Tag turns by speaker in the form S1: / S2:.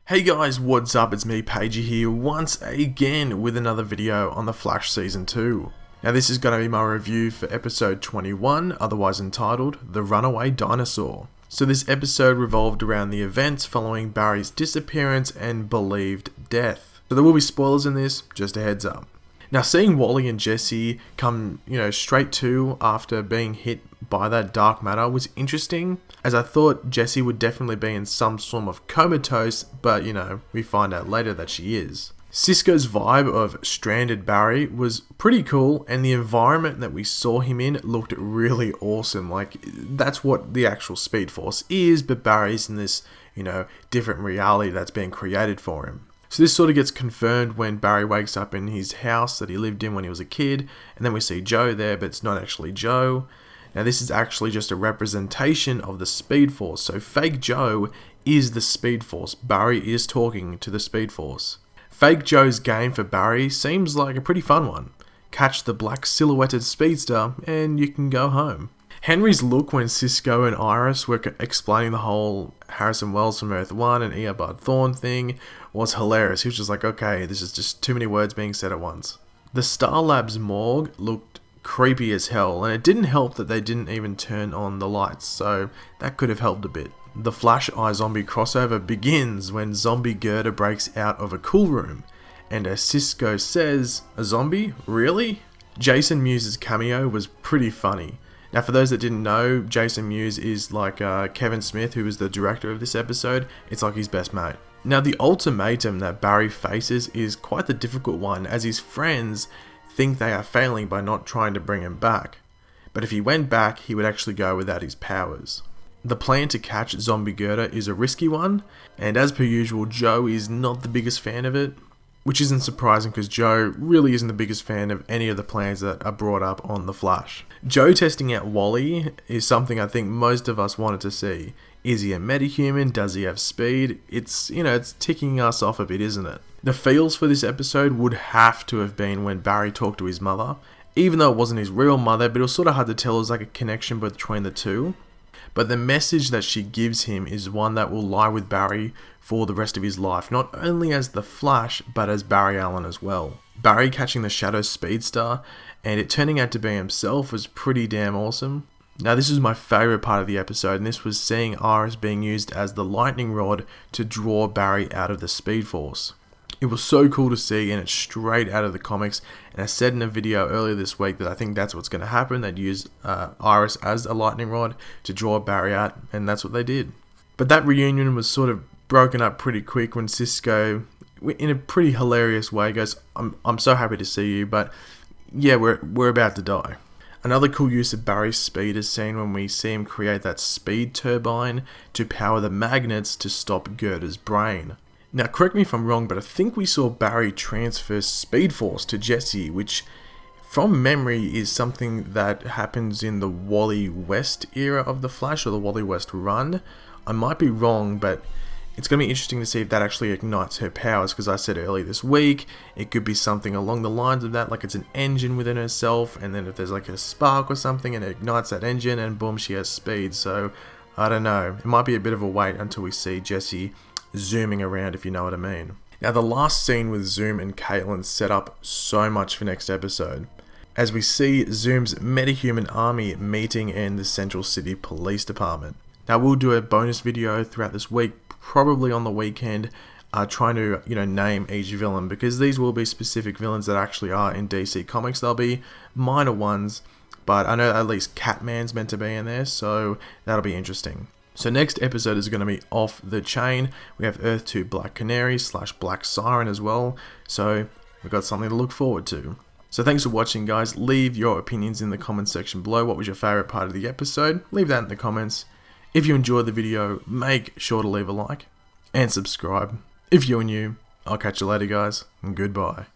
S1: Hey guys, what's up? It's me, Pagey here, once again with another video on The Flash Season 2. Now this is going to be my review for episode 21, otherwise entitled The Runaway Dinosaur. So this episode revolved around the events following Barry's disappearance and believed death. So there will be spoilers in this, just a heads up. Now seeing Wally and Jesse come, straight to after being hit by that dark matter was interesting, as I thought Jesse would definitely be in some form of comatose, but we find out later that she is. Cisco's vibe of stranded Barry was pretty cool, and the environment that we saw him in looked really awesome. Like, that's what the actual Speedforce is, but Barry's in this, different reality that's being created for him. So this sort of gets confirmed when Barry wakes up in his house that he lived in when he was a kid, and then we see Joe there, but it's not actually Joe. Now this is actually just a representation of the Speedforce, so fake Joe is the Speedforce. Barry is talking to the Speedforce. Fake Joe's game for Barry seems like a pretty fun one. Catch the black silhouetted speedster and you can go home. Henry's look when Cisco and Iris were explaining the whole Harrison Wells from Earth 1 and Eobard Thawne thing was hilarious. He was just like, okay, this is just too many words being said at once. The Star Labs morgue looked creepy as hell, and it didn't help that they didn't even turn on the lights, so that could have helped a bit. The Flash iZombie crossover begins when Zombie Gerda breaks out of a cool room, and as Cisco says, "A zombie? Really?" Jason Mewes' cameo was pretty funny. Now for those that didn't know, Jason Mewes is like Kevin Smith, who is the director of this episode. It's like his best mate. Now the ultimatum that Barry faces is quite the difficult one, as his friends think they are failing by not trying to bring him back. But if he went back, he would actually go without his powers. The plan to catch Zombie Gerda is a risky one, and as per usual, Joe is not the biggest fan of it, which isn't surprising because Joe really isn't the biggest fan of any of the plans that are brought up on The Flash. Joe testing out Wally is something I think most of us wanted to see. Is he a metahuman? Does he have speed? It's ticking us off a bit, isn't it? The feels for this episode would have to have been when Barry talked to his mother, even though it wasn't his real mother, but it was sort of hard to tell. It was like a connection between the two. But the message that she gives him is one that will lie with Barry for the rest of his life, not only as the Flash, but as Barry Allen as well. Barry catching the Shadow Speedster, and it turning out to be himself, was pretty damn awesome. Now this is my favourite part of the episode, and this was seeing Iris being used as the lightning rod to draw Barry out of the Speedforce. It was so cool to see, and it's straight out of the comics, and I said in a video earlier this week that I think that's what's going to happen. They'd use Iris as a lightning rod to draw Barry out, and that's what they did. But that reunion was sort of broken up pretty quick when Cisco, in a pretty hilarious way, goes, I'm so happy to see you, but yeah, we're about to die. Another cool use of Barry's speed is seen when we see him create that speed turbine to power the magnets to stop Gerda's brain. Now correct me if I'm wrong, but I think we saw Barry transfer Speedforce to Jesse, which from memory is something that happens in the Wally West era of the Flash, or the Wally West run. I might be wrong, but it's going to be interesting to see if that actually ignites her powers, because I said earlier this week, it could be something along the lines of that, like it's an engine within herself, and then if there's like a spark or something and it ignites that engine, and boom, she has speed. So I don't know, it might be a bit of a wait until we see Jesse zooming around, if you know what I mean. Now the last scene with Zoom and Caitlin set up so much for next episode, as we see Zoom's metahuman army meeting in the Central City Police Department. Now we'll do a bonus video throughout this week, probably on the weekend, trying to name each villain, because these will be specific villains that actually are in DC Comics. They'll be minor ones, but I know at least Catman's meant to be in there, so that'll be interesting. So next episode is going to be Off the Chain. We have Earth 2 Black Canary / Black Siren as well, so we've got something to look forward to. So thanks for watching, guys. Leave your opinions in the comments section below. What was your favourite part of the episode? Leave that in the comments. If you enjoyed the video, make sure to leave a like and subscribe. If you're new, I'll catch you later, guys, and goodbye.